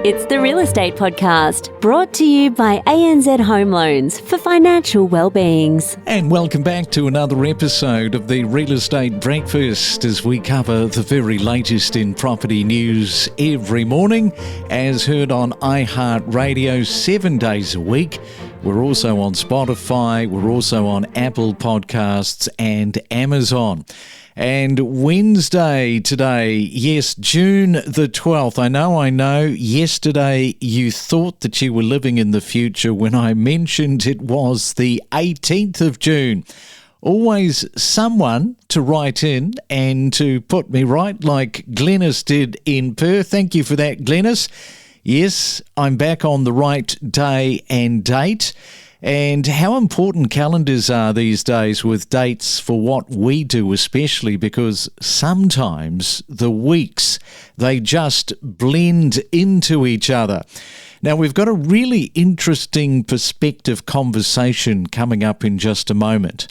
It's the Real Estate Podcast, brought to you by ANZ Home Loans for financial well-beings. And welcome back to another episode of the Real Estate Breakfast, as we cover the very latest in property news every morning, as heard on iHeartRadio 7 days a week. We're also on Spotify, we're also on Apple Podcasts and Amazon. And Wednesday today, yes, June the 12th. I know. Yesterday you thought that you were living in the future when I mentioned it was the 18th of June. Always someone to write in and to put me right, like Glenys did in Perth. Thank you for that, Glenys. Yes, I'm back on the right day and date. And how important calendars are these days with dates for what we do, especially because sometimes the weeks, they just blend into each other. Now, we've got a really interesting perspective conversation coming up in just a moment.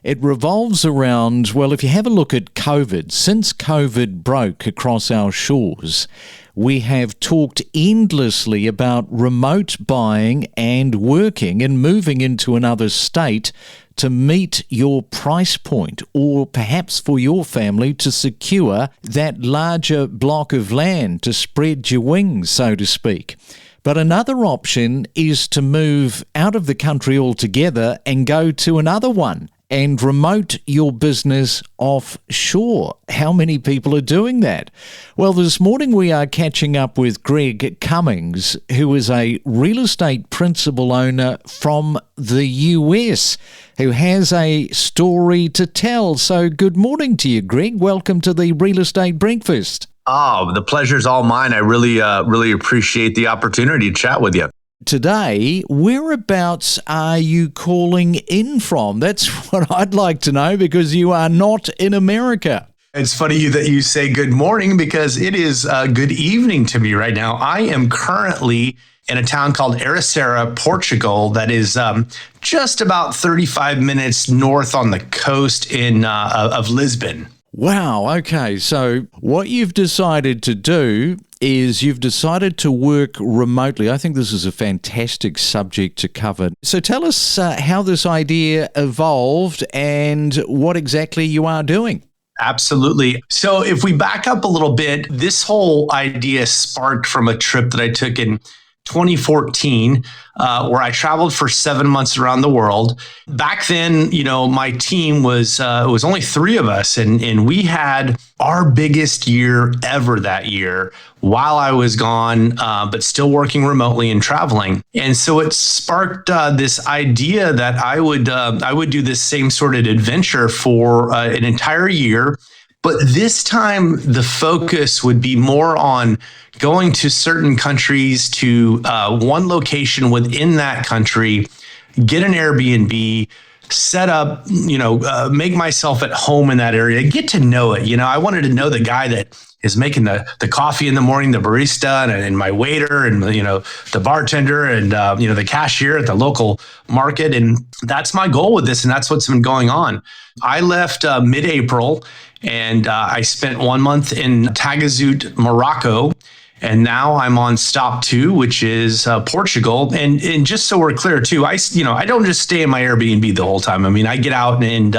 It revolves around, well, if you have a look at COVID, since COVID broke across our shores, we have talked endlessly about remote buying and working and moving into another state to meet your price point, or perhaps for your family to secure that larger block of land to spread your wings, so to speak. But another option is to move out of the country altogether and go to another one and remote your business offshore. How many people are doing that? Well, this morning we are catching up with Greg Cummings, who is a real estate principal owner from the US, who has a story to tell. So good morning to you, Greg. Welcome to the Real Estate Breakfast. Oh, the pleasure's all mine. I really appreciate the opportunity to chat with you. Today, whereabouts are you calling in from? That's what I'd like to know, because you are not in America. It's funny that you say good morning, because it is good evening to me right now. I am currently in a town called Ericeira, Portugal, that is just about 35 minutes north on the coast of Lisbon. Wow. Okay. So what you've decided to do is you've decided to work remotely. I think this is a fantastic subject to cover. So tell us how this idea evolved and what exactly you are doing. Absolutely. So if we back up a little bit, this whole idea sparked from a trip that I took in 2014, where I traveled for 7 months around the world. Back then, my team was it was only 3 of us, and we had our biggest year ever that year while I was gone, but still working remotely and traveling. And so it sparked this idea that I would do this same sort of adventure for an entire year. But this time, the focus would be more on going to certain countries, to one location within that country, get an Airbnb, set up, make myself at home in that area, get to know it. I wanted to know the guy that is making the coffee in the morning, the barista, and my waiter, and the bartender, and the cashier at the local market. And that's my goal with this, and that's what's been going on. I left mid-April, and I spent 1 month in Tagazout, Morocco. And now I'm on stop 2, which is Portugal. And just so we're clear too, I don't just stay in my Airbnb the whole time. I mean, I get out and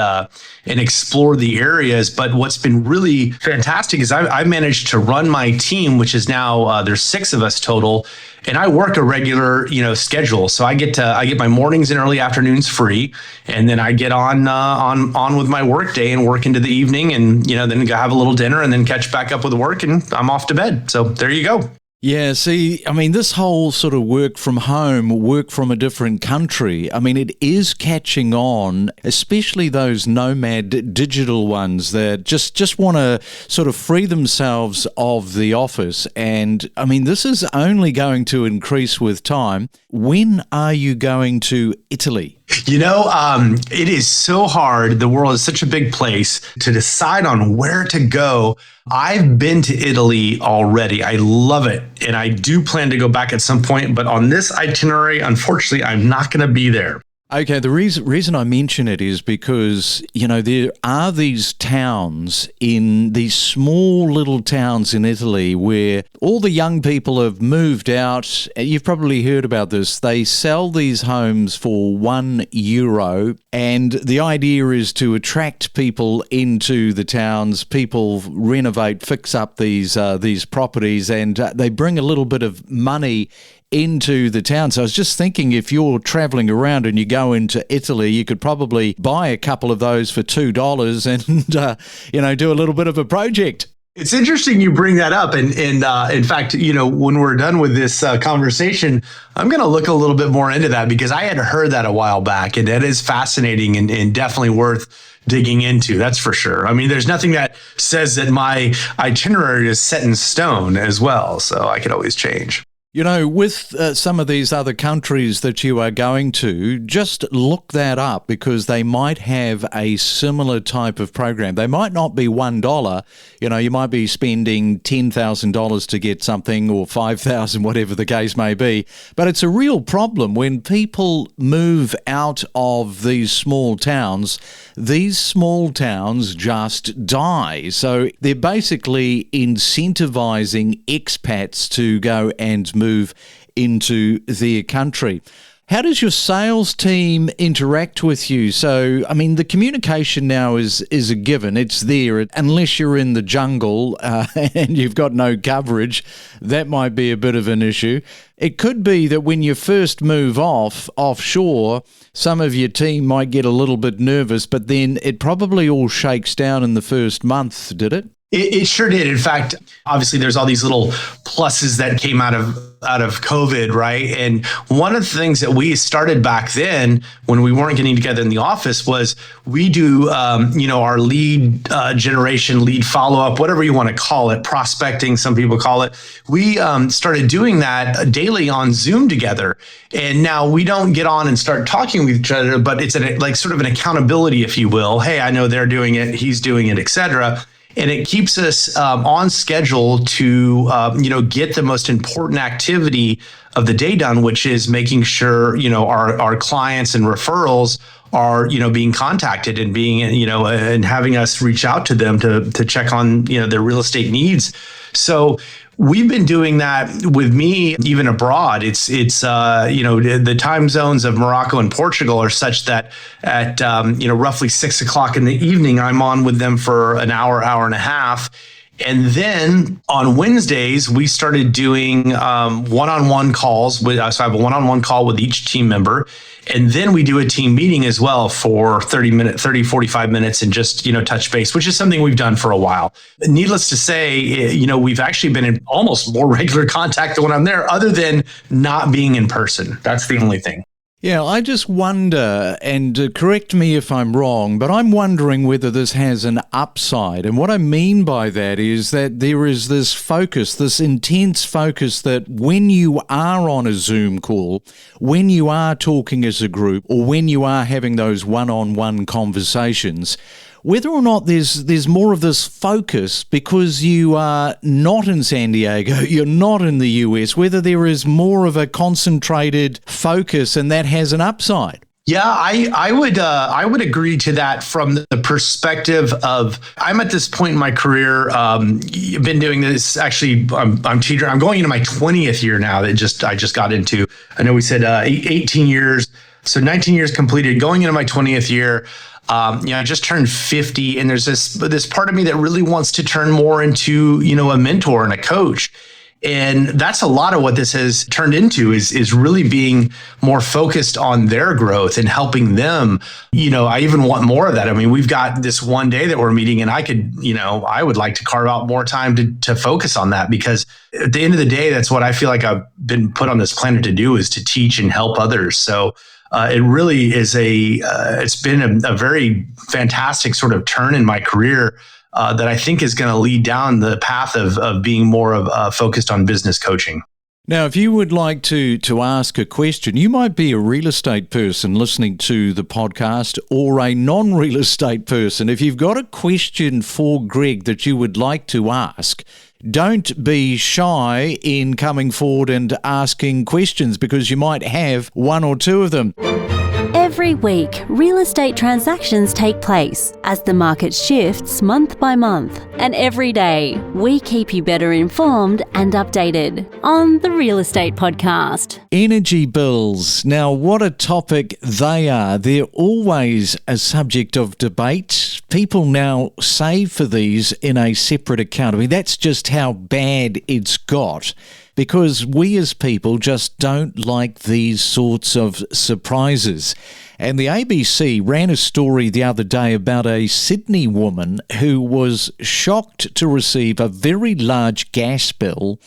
explore the areas. But what's been really fantastic is I managed to run my team, which is now there's 6 of us total, and I work a regular schedule. So I get my mornings and early afternoons free, and then I get on with my work day and work into the evening, and then go have a little dinner and then catch back up with work, and I'm off to bed. So there you go. Yeah, see, I mean, this whole sort of work from home, work from a different country, I mean, it is catching on, especially those nomad digital ones that just want to sort of free themselves of the office. And, I mean, this is only going to increase with time. When are you going to Italy? It is so hard. The world is such a big place to decide on where to go. I've been to Italy already. I love it. And I do plan to go back at some point. But on this itinerary, unfortunately, I'm not going to be there. Okay, the reason I mention it is because, there are these towns these small little towns in Italy where all the young people have moved out. You've probably heard about this. They sell these homes for €1, and the idea is to attract people into the towns. People renovate, fix up these properties, and they bring a little bit of money into the town. So I was just thinking, if you're travelling around and you go into Italy, you could probably buy a couple of those for $2 and, do a little bit of a project. It's interesting you bring that up. And in fact, when we're done with this conversation, I'm going to look a little bit more into that because I had heard that a while back, and that is fascinating and definitely worth digging into. That's for sure. I mean, there's nothing that says that my itinerary is set in stone as well. So I could always change. With some of these other countries that you are going to, just look that up because they might have a similar type of program. They might not be $1. You might be spending $10,000 to get something, or $5,000, whatever the case may be. But it's a real problem when people move out of these small towns. These small towns just die. So they're basically incentivizing expats to go and move into their country. How does your sales team interact with you? So, I mean, the communication now is a given. It's there. Unless you're in the jungle and you've got no coverage, that might be a bit of an issue. It could be that when you first move offshore, some of your team might get a little bit nervous, but then it probably all shakes down in the first month, did it? It sure did. In fact, obviously, there's all these little pluses that came out of COVID, right? And one of the things that we started back then when we weren't getting together in the office was we do, our lead generation, lead follow-up, whatever you want to call it, prospecting, some people call it. We started doing that daily on Zoom together. And now we don't get on and start talking with each other, but it's sort of an accountability, if you will. Hey, I know they're doing it, he's doing it, et cetera. And it keeps us on schedule to, get the most important activity of the day done, which is making sure, our clients and referrals are, being contacted and being, and having us reach out to them to check on, their real estate needs. So we've been doing that with me even abroad. It's the time zones of Morocco and Portugal are such that at roughly 6 o'clock in the evening, I'm on with them for an hour and a half. And then on Wednesdays, we started doing one-on-one calls. So I have a one-on-one call with each team member. And then we do a team meeting as well for 45 minutes and just, touch base, which is something we've done for a while. Needless to say, we've actually been in almost more regular contact when I'm there, other than not being in person. That's the only thing. Yeah, I just wonder, and correct me if I'm wrong, but I'm wondering whether this has an upside. And what I mean by that is that there is this focus, this intense focus that when you are on a Zoom call, when you are talking as a group, or when you are having those one-on-one conversations, whether or not there's more of this focus because you are not in San Diego, you're not in the US, whether there is more of a concentrated focus and that has an upside. Yeah, I would agree to that from the perspective of I'm at this point in my career. I've been doing this actually. I'm teaching. I'm going into my 20th year now. I just got into. I know we said 18 years, so 19 years completed. Going into my 20th year. I just turned 50, and there's this part of me that really wants to turn more into, a mentor and a coach. And that's a lot of what this has turned into is really being more focused on their growth and helping them. I even want more of that. I mean, we've got this one day that we're meeting, and I would like to carve out more time to focus on that, because at the end of the day, that's what I feel like I've been put on this planet to do, is to teach and help others. So it really is it's been a very fantastic sort of turn in my career that I think is going to lead down the path of being more focused on business coaching. Now, if you would like to ask a question, you might be a real estate person listening to the podcast, or a non-real estate person. If you've got a question for Greg that you would like to ask, don't be shy in coming forward and asking questions, because you might have one or two of them. Every week, real estate transactions take place as the market shifts month by month. And every day, we keep you better informed and updated on the Real Estate Podcast. Energy bills. Now, what a topic they are. They're always a subject of debate. People now save for these in a separate account. I mean, that's just how bad it's got, because we as people just don't like these sorts of surprises. And the ABC ran a story the other day about a Sydney woman who was shocked to receive a very large gas bill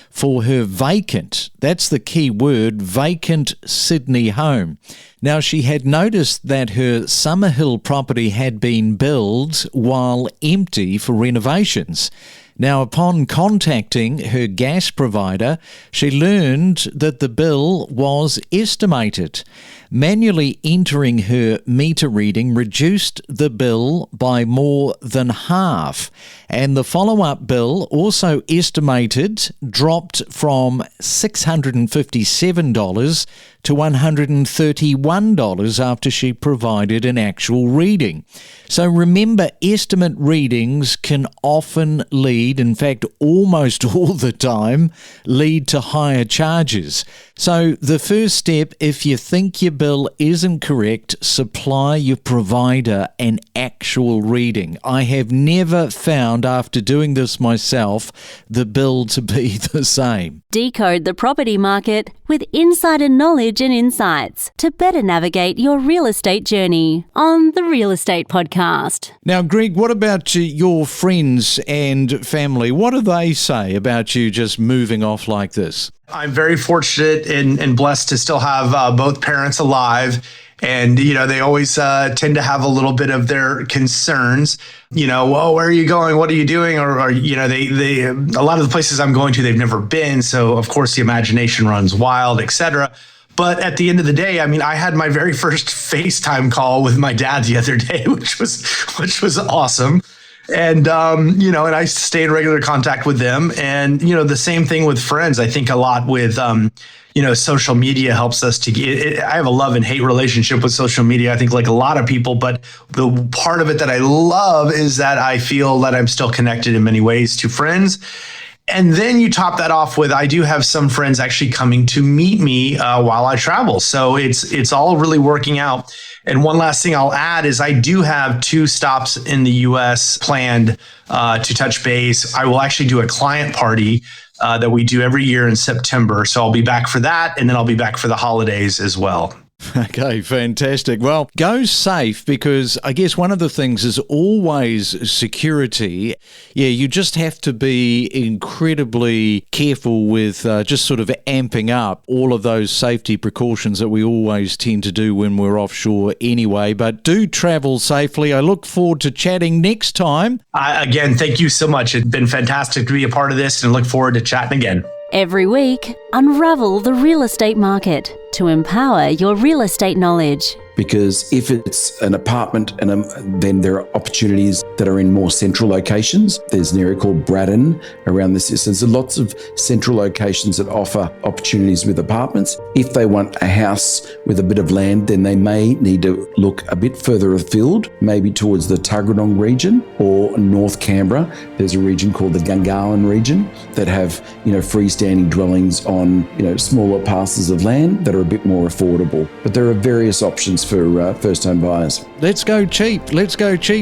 for her vacant, that's the key word, vacant Sydney home. Now, she had noticed that her Summerhill property had been billed while empty for renovations. Now, upon contacting her gas provider, she learned that the bill was estimated. Manually entering her meter reading reduced the bill by more than half, and the follow-up bill, also estimated, dropped from $657 to $131 after she provided an actual reading. So remember, estimate readings can often lead, in fact almost all the time, lead to higher charges. So the first step, if you think your bill isn't correct, supply your provider an actual reading. I have never found, after doing this myself, the bill to be the same. Decode the property market with insider knowledge and insights to better navigate your real estate journey on the Real Estate Podcast. Now, Greg, what about your friends and family? What do they say about you just moving off like this? I'm very fortunate and blessed to still have both parents alive. And, they always tend to have a little bit of their concerns, well, where are you going? What are you doing? Or they a lot of the places I'm going to, they've never been. So, of course, the imagination runs wild, etc. But at the end of the day, I had my very first FaceTime call with my dad the other day, which was awesome. And, and I stay in regular contact with them. And, the same thing with friends. I think a lot with, social media helps us to get, I have a love and hate relationship with social media, I think, like a lot of people. But the part of it that I love is that I feel that I'm still connected in many ways to friends. And then you top that off with, I do have some friends actually coming to meet me while I travel. So it's all really working out. And one last thing I'll add is I do have 2 stops in the U.S. planned to touch base. I will actually do a client party that we do every year in September. So I'll be back for that, and then I'll be back for the holidays as well. Okay, fantastic. Well, go safe, because I guess one of the things is always security. Yeah, you just have to be incredibly careful with just sort of amping up all of those safety precautions that we always tend to do when we're offshore anyway. But do travel safely. I look forward to chatting next time. Again, thank you so much. It's been fantastic to be a part of this, and look forward to chatting again. Every week, unravel the real estate market to empower your real estate knowledge. Because if it's an apartment, then there are opportunities that are in more central locations. There's an area called Braddon around this. So there's lots of central locations that offer opportunities with apartments. If they want a house with a bit of land, then they may need to look a bit further afield, maybe towards the Tuggeranong region or North Canberra. There's a region called the Gungahlin region that have, freestanding dwellings on, smaller parcels of land that are a bit more affordable. But there are various options for first-time buyers. Let's go cheap,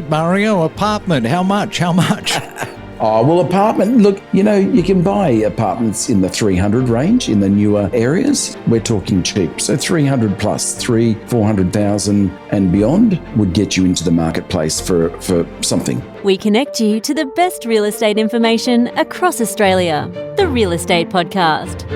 Mario. Apartment, how much? Oh, well, apartment, look, you can buy apartments in the 300 range in the newer areas. We're talking cheap. So 300 plus, 400,000 and beyond would get you into the marketplace for something. We connect you to the best real estate information across Australia. The Real Estate Podcast.